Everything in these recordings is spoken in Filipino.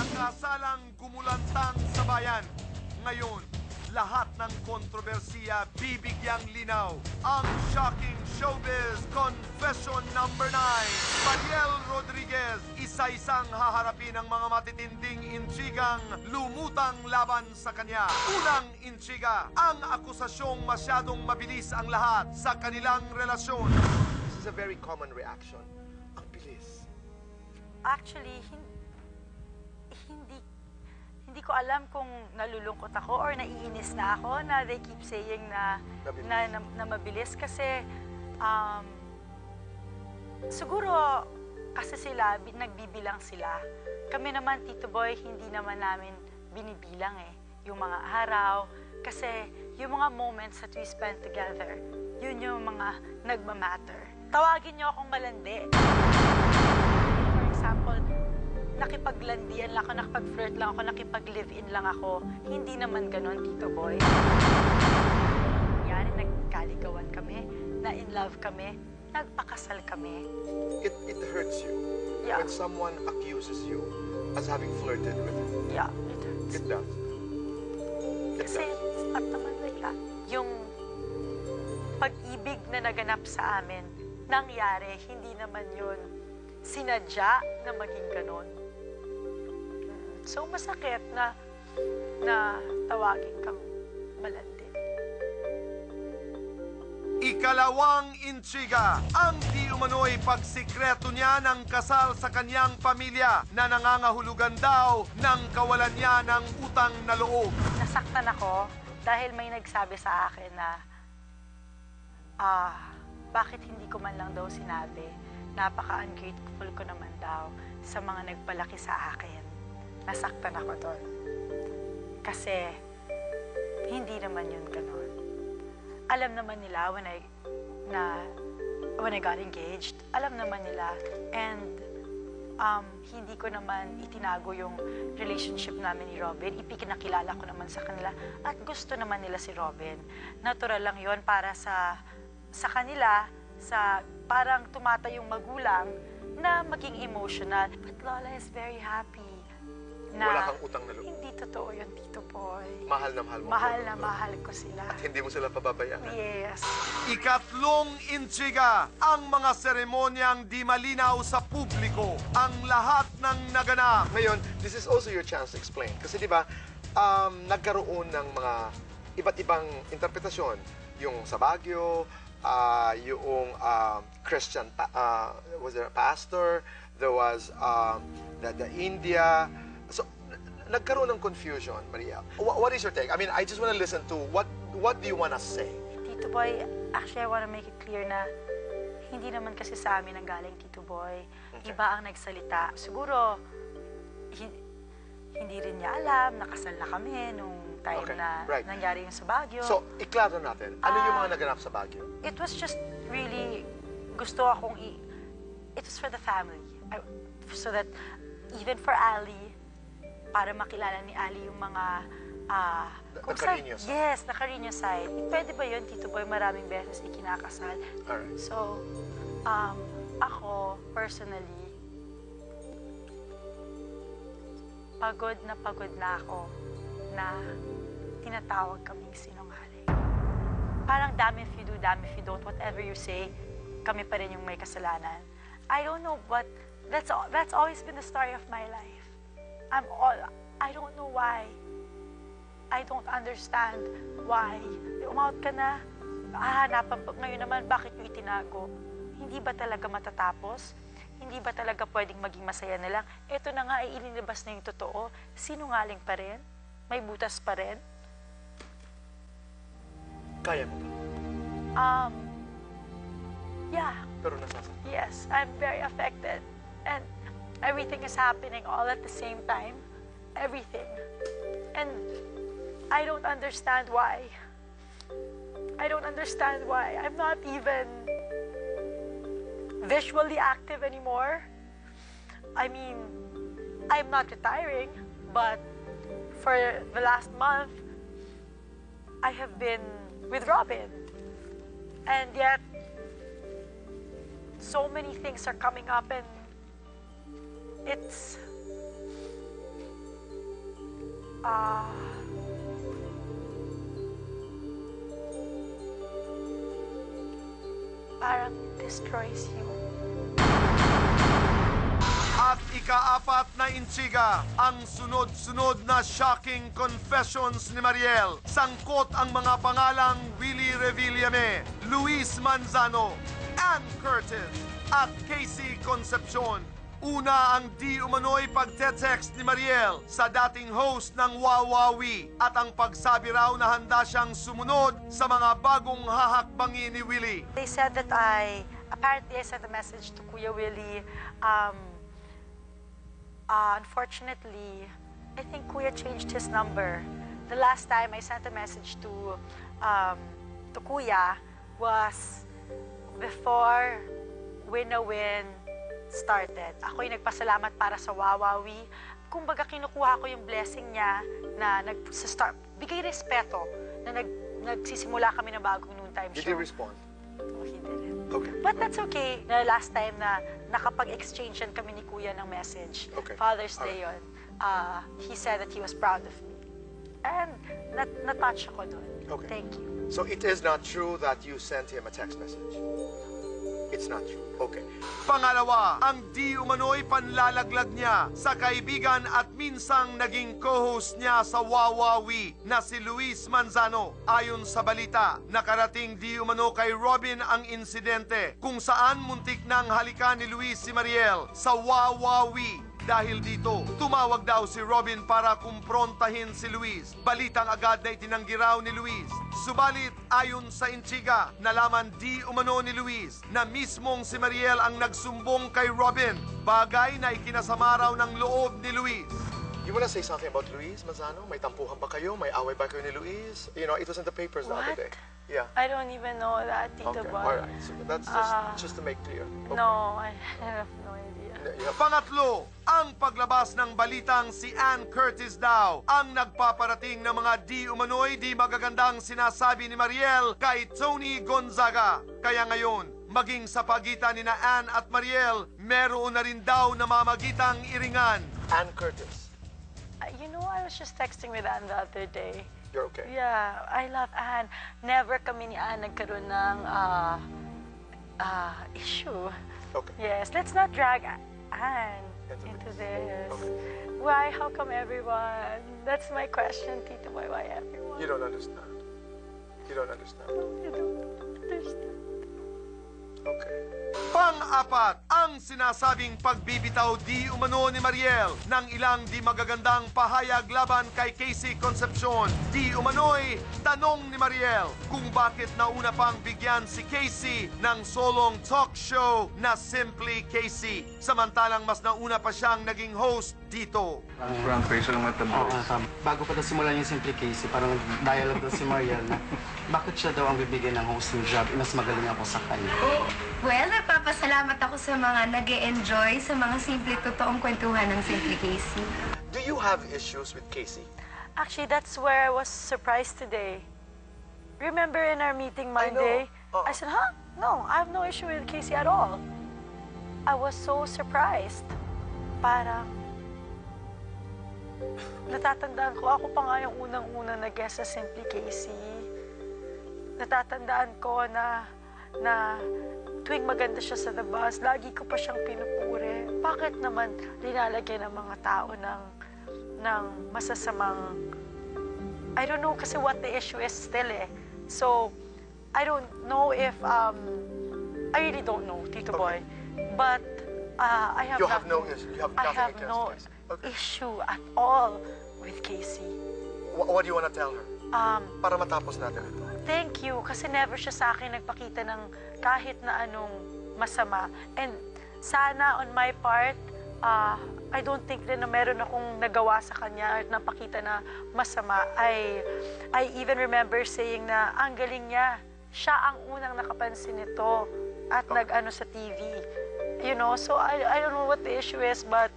Nakasalang gumulantang sa bayan. Ngayon, lahat ng kontrobersiya bibigyang linaw. Ang shocking showbiz confession number 9. Mariel Rodriguez, isa-isang haharapin ang mga matitinding intrigang lumutang laban sa kanya. Unang intriga, ang akusasyong masyadong mabilis ang lahat sa kanilang relasyon. This is a very common reaction. Ang bilis. Actually, hindi ko alam kung nalulungkot ako or naiinis na ako na they keep saying na mabilis kasi siguro kasi sila, nagbibilang sila. Kami naman, Tito Boy, hindi naman namin binibilang yung mga araw kasi yung mga moments that we spend together, yun yung mga nagmamatter. Tawagin niyo akong malandi. For example, nakipaglandian lang ako, nakipag-flirt lang ako, nakipag-live-in lang ako. Hindi naman ganun, Tito Boy. Yan, nagkaligawan kami, na-in love kami, nagpakasal kami. It hurts you when someone accuses you as having flirted with him. Yeah, it hurts. It does. Kasi at naman nila, yung pag-ibig na naganap sa amin, nangyari, hindi naman yun sinadya na maging ganun. So, masakit na tawagin kang malandi. Ikalawang intriga, ang di umano'y pagsikreto niya ng kasal sa kanyang pamilya na nangangahulugan daw ng kawalan niya ng utang na loob. Nasaktan ako dahil may nagsabi sa akin na bakit hindi ko man lang daw sinabi, napaka-ungrateful ko naman daw sa mga nagpalaki sa akin. Nasaktan ako doon. Kasi hindi naman yun ganun. Alam naman nila when I got engaged, alam naman nila, and hindi ko naman itinago yung relationship namin ni Robin. Ipinakilala ko naman sa kanila at gusto naman nila si Robin. Natural lang yon para sa kanila, parang tumatayong magulang na maging emotional. But Lola is very happy. Wala kang utang na loob. Hindi totoo yun, Tito Boy. Mahal na mahal mo. Mahal na mahal ko sila. At hindi mo sila pababayaan. Yes. Ikatlong intriga, ang mga seremonyang di malinaw sa publiko. Ang lahat ng naganap. Ngayon, this is also your chance to explain. Kasi di ba, nagkaroon ng mga iba't ibang interpretasyon. Yung sa Baguio, yung Christian, was there a pastor? There was the India. So, nagkaroon ng confusion, Maria. What is your take? I mean, I just want to listen to what do you want to say? Tito Boy, actually, I want to make it clear na hindi naman kasi sa amin ang galing, Tito Boy. Okay. Iba ang nagsalita. Siguro, hindi rin niya alam, nakasal na kami nung time na nangyari yung sa Baguio. So, iklaro natin. Ano yung mga naganap sa Baguio? It was just really, gusto akong it was for the family. So that, even for Ali, para makilala ni Ali yung mga Naka-Carino side. Yes, naka-Carino side. Pwede ba yun, Tito Boy, maraming beses ikinakasal? Alright. So, ako, personally, pagod na ako na tinatawag kaming sinungaling. Parang damn if you do, damn if you don't, whatever you say, kami pa rin yung may kasalanan. I don't know, but that's always been the story of my life. I don't know why. I don't understand why. Umawat ka na, hahanapan ngayon naman, bakit nyo itinago? Hindi ba talaga matatapos? Hindi ba talaga pwedeng maging masaya na lang? Ito na nga, ay ilinabas na yung totoo. Sinungaling pa rin? May butas pa rin? Kaya mo ba? Yeah. Pero nasasaktan. Yes, I'm very affected. And everything is happening all at the same time. Everything. And I don't understand why. I don't understand why. I'm not even visually active anymore. I mean, I'm not retiring, but for the last month, I have been with Robin. And yet, so many things are coming up and Parang destroys you. At ika-4 na intriga, ang sunod-sunod na shocking confessions ni Mariel. Sangkot ang mga pangalang Willie Revillame, Luis Manzano, Ann Curtis, at Casey Concepcion. Una ang di umano'y pagte-text ni Mariel sa dating host ng Wawawi at ang pagsabi raw na handa siyang sumunod sa mga bagong hahakbangin ni Willie. They said that apparently I sent a message to Kuya Willie. Unfortunately, I think Kuya changed his number. The last time I sent a message to Kuya was before Win-A-Win started. Ako yung nagpasalamat para sa Wawawi. Kumbaga, kinukuha ko yung blessing niya na bigay respeto na nagsisimula kami ng bagong noontime show. Did he respond? No, he didn't. Okay. But that's okay. Na last time na nakapag-exchange kami ni Kuya ng message, Okay. Father's Day yun, he said that he was proud of me. And na-touch ako dun. Okay. Thank you. So it is not true that you sent him a text message? It's not true. Okay. Pangalawa, ang di umano'y panlalaglag niya sa kaibigan at minsang naging co-host niya sa Wawawi na si Luis Manzano. Ayon sa balita, nakarating di umano kay Robin ang insidente kung saan muntik nang halikan ni Luis si Mariel sa Wawawi. Dahil dito, tumawag daw si Robin para kumprontahin si Luis. Balitang agad na itinanggi raw ni Luis. Subalit, ayon sa intriga, nalaman di umano ni Luis na mismong si Mariel ang nagsumbong kay Robin. Bagay na ikinasama raw ng loob ni Luis. You wanna say something about Luis Manzano? May tampuhan ba kayo? May away ba kayo ni Luis? You know, it was in the papers the other day. Yeah. I don't even know that, Tito Okay, Boy. all right. So that's just to make clear. Okay. No, I have no idea. Pangatlo, ang paglabas ng balitang si Ann Curtis daw ang nagpaparating ng mga di umano'y di magagandang sinasabi ni Mariel kay Tony Gonzaga. Kaya ngayon, maging sa pagitan ni na Ann at Mariel, meron na rin daw namamagitang iringan. Ann Curtis. You know, I was just texting with Anne the other day. You're okay? Yeah, I love Anne. Never kami ni Anne nagkaroon ng issue. Okay. Yes, let's not drag Anne into this. Okay. Why? How come everyone? That's my question, Tito Boy. Why everyone? You don't understand. You don't understand. I don't understand. Okay. Pang-apat, ang sinasabing pagbibitaw di umano ni Mariel ng ilang di magagandang pahayag laban kay Casey Concepcion. Di umano'y tanong ni Mariel kung bakit nauna pang bigyan si Casey ng solong talk show na Simply Casey. Samantalang mas nauna pa siyang naging host dito. Front page lang at the boys. Bago pa daw simulan yung Simply Casey, parang dialogue daw si Mariel na bakit siya daw ang bibigyan ng hosting job, mas magaling ako sa kanya. Well, nagpapasalamat ako sa mga nag-e-enjoy sa mga simple totoong kwentuhan ng Simply Casey. Do you have issues with Casey? Actually, that's where I was surprised today. Remember in our meeting Monday? know. I said, huh? No, I have no issue with Casey at all. I was so surprised. Parang, natatandaan ko, ako pa nga yung unang-unang nag-guest sa Simply Casey. Natatandaan ko na tuwing maganda siya sa the bus, lagi ko pa siyang pinupuri. Bakit naman linalagyan ng mga tao ng masasamang... I don't know kasi what the issue is still eh. So, I don't know if... I really don't know, Tito Boy. But I have You have no issue. You have I nothing have against no Casey. Okay. issue at all with Casey. What do you want to tell her? Para matapos natin ito. Thank you, kasi never siya sa akin nagpakita ng kahit na anong masama. And sana on my part, I don't think rin na meron akong nagawa sa kanya at napakita na masama. I even remember saying na ang galing niya, siya ang unang nakapansin nito at nag-ano sa TV. You know, so I don't know what the issue is, but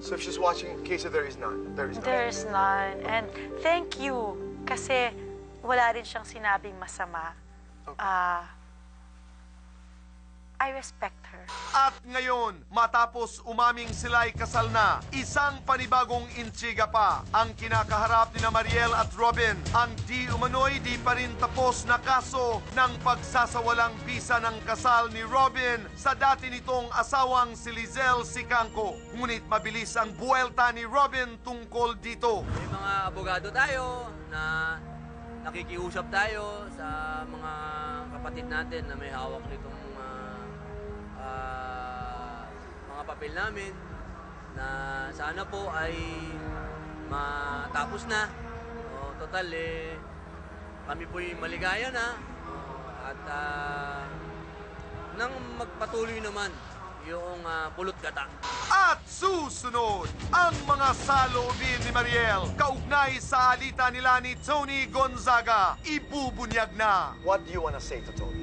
So if she's watching Casey, there is none. There is none. there's none. And thank you, kasi wala rin siyang sinabing masama. Okay. I respect her. At ngayon, matapos umaming sila'y kasal na, isang panibagong intriga pa ang kinakaharap ni Mariel at Robin. Ang di umano'y di pa rin tapos na kaso ng pagsasawalang bisa ng kasal ni Robin sa dati nitong asawang si Lizelle Sicangco. Ngunit mabilis ang buwelta ni Robin tungkol dito. May mga abogado tayo na nakikiusap tayo sa mga kapatid natin na may hawak nitong mga papel namin na sana po ay matapos na. Total kami po'y maligaya na at nang magpatuloy naman yung pulot gata. At susunod, ang mga saloobin ni Mariel kaugnay sa alita nila ni Tony Gonzaga. Ibubunyag na. What do you wanna say to Tony?